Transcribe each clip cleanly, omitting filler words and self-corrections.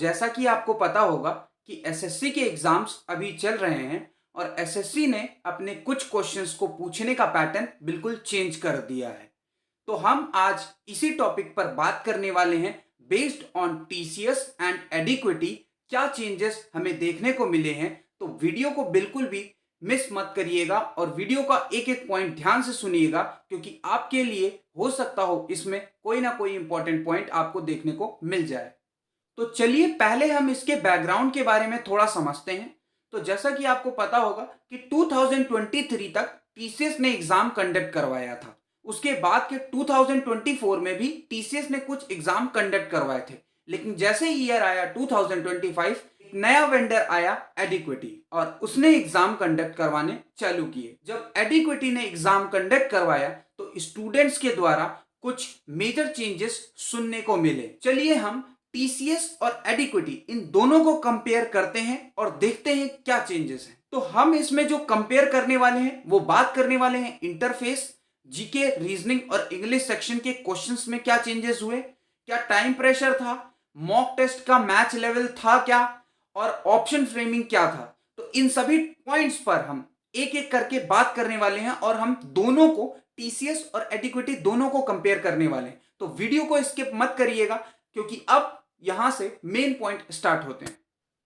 जैसा कि आपको पता होगा कि एसएससी के एग्जाम्स अभी चल रहे हैं और एसएससी ने अपने कुछ क्वेश्चंस को पूछने का पैटर्न बिल्कुल चेंज कर दिया है। तो हम आज इसी टॉपिक पर बात करने वाले हैं। बेस्ड ऑन टीसीएस एंड एडिक्विटी क्या चेंजेस हमें देखने को मिले हैं। तो वीडियो को बिल्कुल भी मिस मत करिएगा और वीडियो का एक एक पॉइंट ध्यान से सुनिएगा, क्योंकि आपके लिए हो सकता हो इसमें कोई ना कोई इंपॉर्टेंट पॉइंट आपको देखने को मिल जाए। तो चलिए पहले हम इसके बैकग्राउंड के बारे में थोड़ा समझते हैं। तो जैसा कि आपको पता होगा कि 2023 तक टीसीएस ने एग्जाम कंडक्ट करवाया था। उसके बाद के 2024 में भी टीसीएस ने कुछ एग्जाम कंडक्ट करवाए थे, लेकिन जैसे ईयर आया 2025 एक नया वेंडर आया एडिक्विटी और उसने एग्जाम कंडक्ट करवाने चालू किए। जब एडिक्विटी ने एग्जाम कंडक्ट करवाया तो स्टूडेंट्स के द्वारा कुछ मेजर चेंजेस सुनने को मिले। चलिए हम टीसीएस और एडिक्विटी इन दोनों को कंपेयर करते हैं और देखते हैं क्या चेंजेस हैं। तो हम इसमें जो कंपेयर करने वाले हैं वो बात करने वाले हैं इंटरफेस, जीके, रीजनिंग और इंग्लिश सेक्शन के क्वेश्चंस में क्या चेंजेस हुए, क्या टाइम प्रेशर था, मॉक टेस्ट का मैच लेवल था क्या, और ऑप्शन फ्रेमिंग क्या था। तो इन सभी पॉइंट्स पर हम एक एक करके बात करने वाले हैं और हम दोनों को टीसीएस और एडिक्विटी दोनों को कंपेयर करने वाले हैं। तो वीडियो को स्किप मत करिएगा, क्योंकि अब यहां से मेन पॉइंट स्टार्ट होते हैं।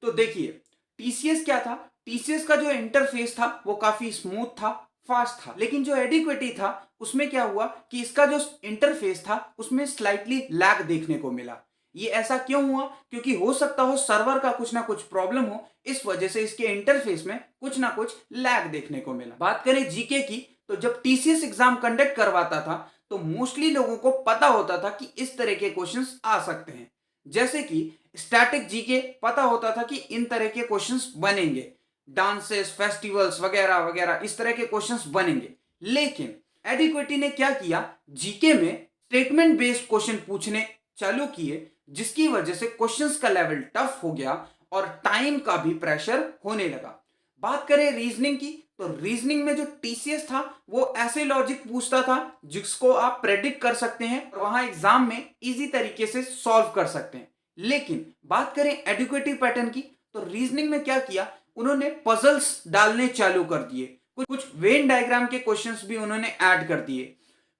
तो देखिए टीसीएस क्या था। टीसीएस का जो इंटरफेस था वो काफी स्मूथ था, फास्ट था, लेकिन जो एडिक्विटी था उसमें क्या हुआ कि इसका जो इंटरफेस था उसमें स्लाइटली लैग देखने को मिला। ये ऐसा क्यों हुआ? क्योंकि हो सकता हो सर्वर का कुछ ना कुछ प्रॉब्लम हो, इस वजह से इसके इंटरफेस में कुछ ना कुछ लैग देखने को मिला। बात करें जीके की, तो जब टीसीएस एग्जाम कंडक्ट करवाता था तो मोस्टली लोगों को पता होता था कि इस तरह के क्वेश्चंस आ सकते हैं। जैसे कि स्टैटिक जीके पता होता था कि इन तरह के क्वेश्चंस बनेंगे, डांसेस, फेस्टिवल्स वगैरह वगैरह इस तरह के क्वेश्चंस बनेंगे। लेकिन एडिक्विटी ने क्या किया, जीके में स्टेटमेंट बेस्ड क्वेश्चन पूछने चालू किए, जिसकी वजह से क्वेश्चंस का लेवल टफ हो गया और टाइम का भी प्रेशर होने लगा। बात करें रीजनिंग की, तो रीजनिंग में जो टीसीएस था वो ऐसे लॉजिक पूछता था जिसको आप प्रेडिक्ट कर सकते हैं और वहां एग्जाम में इजी तरीके से सॉल्व कर सकते हैं। लेकिन बात करें एडुकेटिव पैटर्न की, तो रीजनिंग में क्या किया, उन्होंने पजल्स डालने चालू कर दिए, कुछ वेन डायग्राम के क्वेश्चंस भी उन्होंने ऐड कर दिए।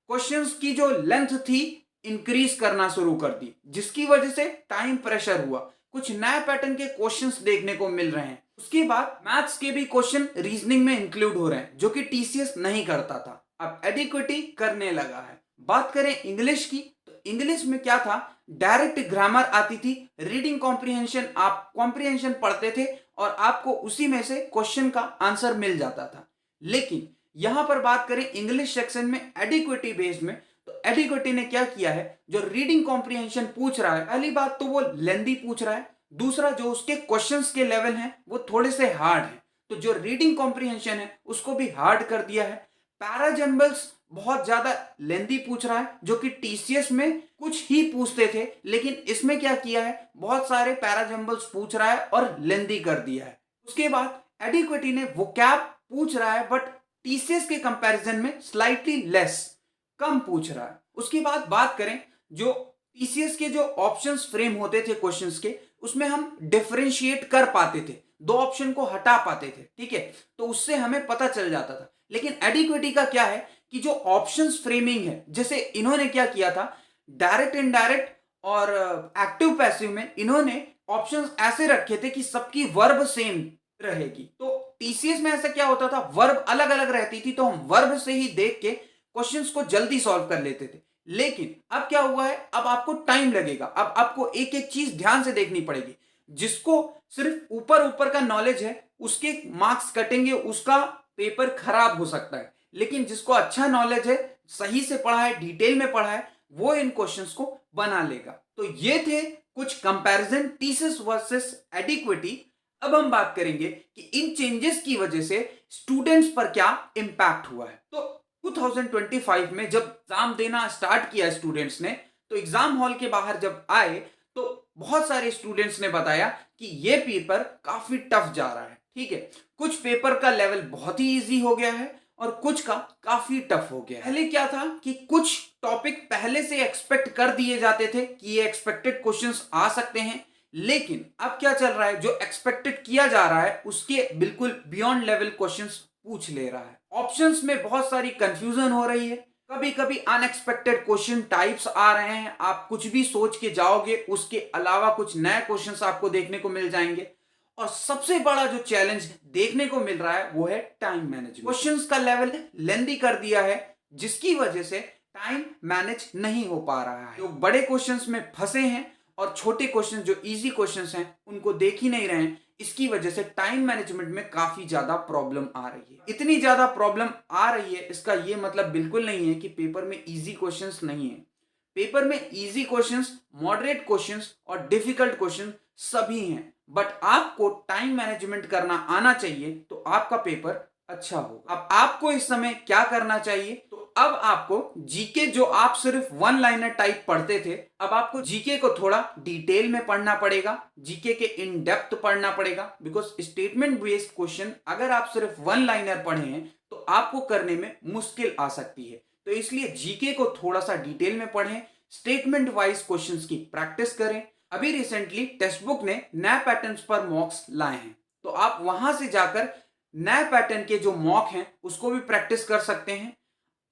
क्वेश्चंस की जो लेंथ थी इंक्रीज करना शुरू कर दी, जिसकी वजह से टाइम प्रेशर हुआ। कुछ नए पैटर्न के क्वेश्चंस देखने को मिल रहे हैं। उसके बाद मैथ्स के भी क्वेश्चन रीजनिंग में इंक्लूड हो रहे हैं, जो कि टीसीएस नहीं करता था, अब एडिक्विटी करने लगा है। बात करें इंग्लिश की, तो इंग्लिश में क्या था, डायरेक्ट ग्रामर आती थी, रीडिंग कॉम्प्रिहेंशन, आप कॉम्प्रिहेंशन पढ़ते थे और आपको उसी में से क्वेश्चन का आंसर मिल जाता था। लेकिन यहां पर बात करें इंग्लिश सेक्शन में एडिक्विटी बेस्ड में, तो एडिक्विटी ने क्या किया है, जो रीडिंग कॉम्प्रिहेंशन पूछ रहा है, पहली बात तो वो लेंदी पूछ रहा है, दूसरा जो उसके क्वेश्चंस के लेवल हैं वो थोड़े से हार्ड हैं, तो जो रीडिंग कॉम्प्रिहेंशन है उसको भी हार्ड कर दिया है। पैराजम्बल्स बहुत ज्यादा लेंदी पूछ रहा है, जो कि टीसीएस में कुछ ही पूछते थे, लेकिन इसमें क्या किया है, बहुत सारे पैराजम्बल्स पूछ रहा है और लेंदी कर दिया है। उसके बाद एडिक्विटी ने वोकैब पूछ रहा है, बट टीसीएस के कंपैरिजन में स्लाइटली लेस, कम पूछ रहा है। उसके बाद बात करें जो टीसीएस के जो ऑप्शंस फ्रेम होते थे क्वेश्चंस के, उसमें हम डिफरेंशिएट कर पाते थे, दो ऑप्शन को हटा पाते थे, ठीक है, तो उससे हमें पता चल जाता था। लेकिन एडिक्विटी का क्या है कि जो ऑप्शंस फ्रेमिंग है, जैसे इन्होंने क्या किया था, डायरेक्ट इनडायरेक्ट और एक्टिव पैसिव में इन्होंने ऑप्शंस ऐसे रखे थे कि सबकी वर्ब सेम रहेगी। तो टीसीएस में ऐसा क्या होता था, वर्ब अलग अलग रहती थी, तो हम वर्ब से ही देख के क्वेश्चंस को जल्दी सॉल्व कर लेते थे। लेकिन अब क्या हुआ है, अब आपको टाइम लगेगा, अब आपको एक एक चीज ध्यान से देखनी पड़ेगी। जिसको सिर्फ ऊपर ऊपर का नॉलेज है उसके मार्क्स कटेंगे, उसका पेपर खराब हो सकता है। लेकिन जिसको अच्छा नॉलेज है, सही से पढ़ा है, डिटेल में पढ़ा है, वो इन क्वेश्चंस को बना लेगा। तो ये थे कुछ कंपैरिजन टीसीएस वर्सेस एडिक्विटी। अब हम बात करेंगे कि इन चेंजेस की वजह से स्टूडेंट्स पर क्या इंपैक्ट हुआ है। तो 2025 में जब एग्जाम देना स्टार्ट किया स्टूडेंट्स ने, तो एग्जाम हॉल के बाहर जब आए तो बहुत सारे स्टूडेंट्स ने बताया कि ये पेपर काफी टफ जा रहा है, ठीक है, कुछ पेपर का लेवल बहुत ही इजी हो गया है और कुछ का काफी टफ हो गया है। पहले क्या था कि कुछ टॉपिक पहले से एक्सपेक्ट कर दिए जाते थे कि ये एक्सपेक्टेड क्वेश्चंस आ सकते हैं, लेकिन अब क्या चल रहा है, जो एक्सपेक्टेड किया जा रहा है उसके बिल्कुल बियॉन्ड लेवल क्वेश्चंस पूछ ले रहा है। ऑप्शंस में बहुत सारी कंफ्यूजन हो रही है, कभी कभी अनएक्सपेक्टेड क्वेश्चन टाइप्स आ रहे हैं, आप कुछ भी सोच के जाओगे उसके अलावा कुछ नए क्वेश्चंस आपको देखने को मिल जाएंगे। और सबसे बड़ा जो चैलेंज देखने को मिल रहा है वो है टाइम मैनेजमेंट। क्वेश्चंस का लेवल लेंदी कर दिया है, जिसकी वजह से टाइम मैनेज नहीं हो पा रहा है। लोग बड़े क्वेश्चंस में फंसे हैं और छोटे क्वेश्चन जो इजी क्वेश्चंस हैं उनको देख ही नहीं रहे हैं। इसकी वजह से टाइम मैनेजमेंट में काफी ज्यादा प्रॉब्लम आ रही है। इतनी ज्यादा प्रॉब्लम आ रही है इसका ये मतलब बिल्कुल नहीं है कि पेपर में इजी क्वेश्चंस नहीं है। पेपर में इजी क्वेश्चंस, मॉडरेट क्वेश्चंस और डिफिकल्ट क्वेश्चन सभी हैं, बट आपको टाइम मैनेजमेंट करना आना चाहिए तो आपका पेपर अच्छा होगा। अब आपको इस समय क्या करना चाहिए, तो अब आपको जीके, जो आप सिर्फ वन लाइनर टाइप पढ़ते थे, अब आपको जीके को थोड़ा डिटेल में पढ़ना पड़ेगा, जीके के इन डेप्थ पढ़ना पड़ेगा। बिकॉज स्टेटमेंट बेस्ड क्वेश्चन अगर आप सिर्फ वन लाइनर पढ़े हैं तो आपको करने में मुश्किल आ सकती है। तो इसलिए जीके को थोड़ा सा डिटेल में पढ़ें, स्टेटमेंट वाइज क्वेश्चंस की प्रैक्टिस करें। अभी रिसेंटली टेक्स्ट बुक ने नए पैटर्न्स पर मॉक्स लाए हैं, तो आप वहां से जाकर नए पैटर्न के जो मॉक हैं उसको भी प्रैक्टिस कर सकते हैं।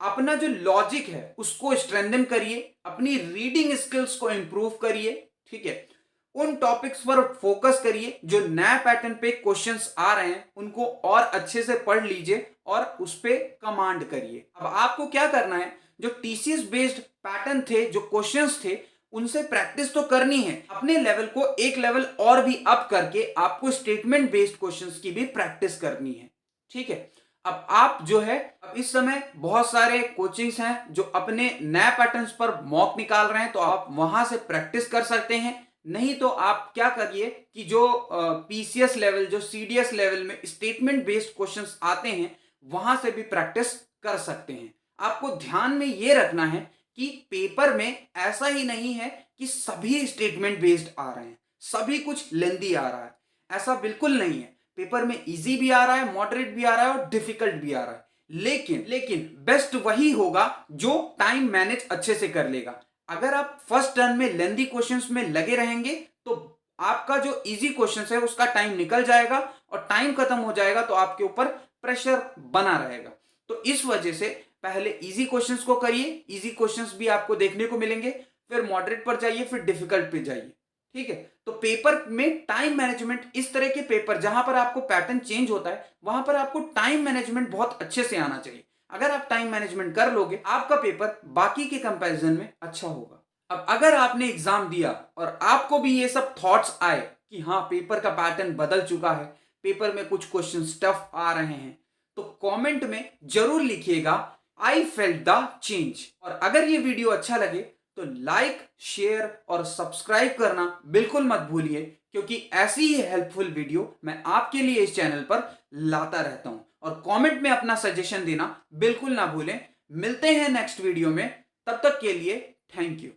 अपना जो लॉजिक है उसको स्ट्रेंथन करिए, अपनी रीडिंग स्किल्स को इंप्रूव करिए, ठीक है। उन टॉपिक्स पर फोकस करिए जो नए पैटर्न पे क्वेश्चंस आ रहे हैं, उनको और अच्छे से पढ़ लीजिए और उस पे कमांड करिए। अब आपको क्या करना है, जो टीसीएस बेस्ड पैटर्न थे, जो क्वेश्चंस थे, उनसे प्रैक्टिस तो करनी है। अपने लेवल को एक लेवल और भी अप करके आपको स्टेटमेंट बेस्ड क्वेश्चंस की भी प्रैक्टिस करनी है, ठीक है। अब आप जो है, अब इस समय बहुत सारे कोचिंग्स हैं जो अपने नए पैटर्न्स पर मॉक निकाल रहे हैं, तो आप वहां से प्रैक्टिस कर सकते हैं। नहीं तो आप क्या करिए कि जो पीसीएस लेवल, जो सीडीएस लेवल में स्टेटमेंट बेस्ड क्वेश्चंस आते हैं वहां से भी प्रैक्टिस कर सकते हैं। आपको ध्यान में ये रखना है कि पेपर में ऐसा ही नहीं है कि सभी स्टेटमेंट बेस्ड आ रहे हैं, सभी कुछ लेंदी आ रहा है, ऐसा बिल्कुल नहीं है। पेपर में इजी भी आ रहा है, मॉडरेट भी आ रहा है और डिफिकल्ट भी आ रहा है। लेकिन बेस्ट वही होगा जो टाइम मैनेज अच्छे से कर लेगा। अगर आप फर्स्ट टर्न में लेंदी क्वेश्चंस में लगे रहेंगे तो आपका जो इजी क्वेश्चंस है उसका टाइम निकल जाएगा और टाइम खत्म हो जाएगा, तो आपके ऊपर प्रेशर बना रहेगा। तो इस वजह से पहले इजी क्वेश्चंस को करिए, इजी क्वेश्चंस भी आपको देखने को मिलेंगे, फिर मॉडरेट पर जाइए, फिर डिफिकल्ट पे जाइए, ठीक है। तो पेपर में टाइम मैनेजमेंट, इस तरह के पेपर जहां पर आपको पैटर्न चेंज होता है वहां पर आपको टाइम मैनेजमेंट बहुत अच्छे से आना चाहिए। अगर आप टाइम मैनेजमेंट कर लोगे, आपका पेपर बाकी के कंपैरिजन में अच्छा होगा। अब अगर आपने एग्जाम दिया और आपको भी ये सब थॉट्स आए कि हाँ पेपर का पैटर्न बदल चुका है, पेपर में कुछ क्वेश्चन टफ आ रहे हैं, तो कमेंट में जरूर लिखिएगा आई फेल्ट द चेंज। और अगर ये वीडियो अच्छा लगे तो लाइक, शेयर और सब्सक्राइब करना बिल्कुल मत भूलिए, क्योंकि ऐसी ही हेल्पफुल वीडियो मैं आपके लिए इस चैनल पर लाता रहता हूं। और कमेंट में अपना सजेशन देना बिल्कुल ना भूलें। मिलते हैं नेक्स्ट वीडियो में, तब तक के लिए थैंक यू।